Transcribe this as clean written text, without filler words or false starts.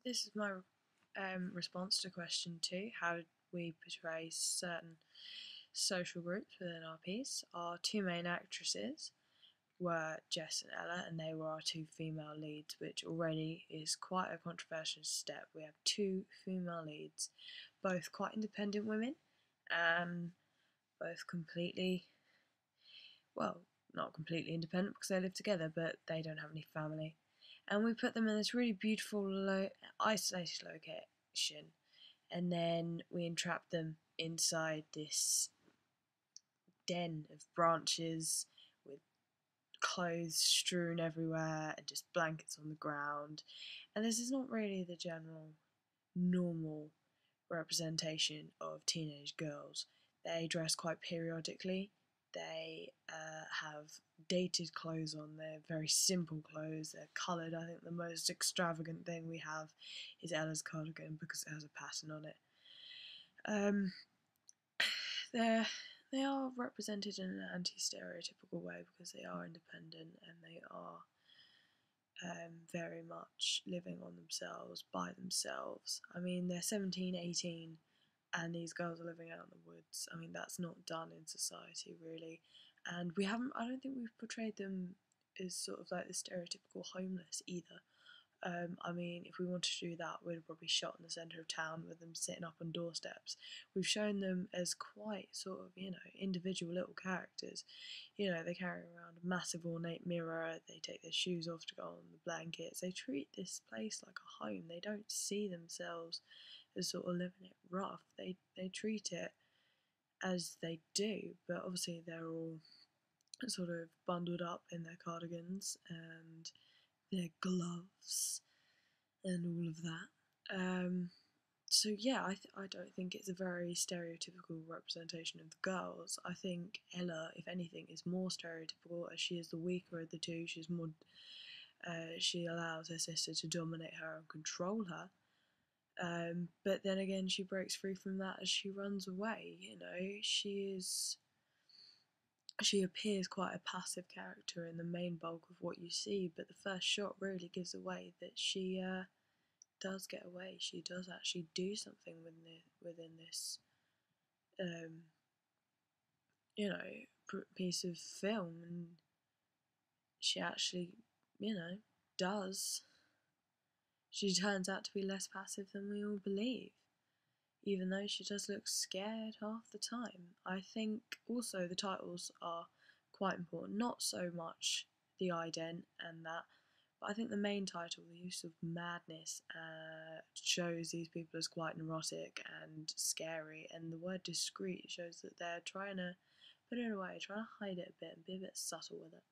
This is my response to question 2. How did we portray certain social groups within our piece? Our two main actresses were Jess and Ella, and they were our two female leads, which already is quite a controversial step. We have two female leads, both quite independent women, and both completely, well, not completely independent because they live together, but they don't have any family. And we put them in this really beautiful, isolated location, and then we entrap them inside this den of branches with clothes strewn everywhere and just blankets on the ground. And this is not really the general normal representation of teenage girls. They dress quite periodically. They have dated clothes on. They're very simple clothes. They're coloured. I think the most extravagant thing we have is Ella's cardigan because it has a pattern on it. They are represented in an anti-stereotypical way because they are independent and they are very much living on themselves, by themselves. I mean, they're 17, 18, and these girls are living out in the woods. I mean, that's not done in society, really. And I don't think we've portrayed them as sort of like the stereotypical homeless either. I mean, if we wanted to do that, we'd have probably shot in the centre of town with them sitting up on doorsteps. We've shown them as quite sort of, individual little characters. They carry around a massive ornate mirror, they take their shoes off to go on the blankets. They treat this place like a home. They don't see themselves as sort of living it rough. They treat it as they do, but obviously they're all sort of bundled up in their cardigans and their gloves and all of that. So yeah, I don't think it's a very stereotypical representation of the girls. I think Ella, if anything, is more stereotypical as she is the weaker of the two. She's more. She allows her sister to dominate her and control her. But then again, she breaks free from that as she runs away. She appears quite a passive character in the main bulk of what you see, but the first shot really gives away that she does get away. She does actually do something within this, piece of film, and she actually, does. She turns out to be less passive than we all believe, even though she does look scared half the time. I think also the titles are quite important, not so much the ident and that, but I think the main title, the use of madness, shows these people as quite neurotic and scary, and the word discreet shows that they're trying to put it away, trying to hide it a bit and be a bit subtle with it.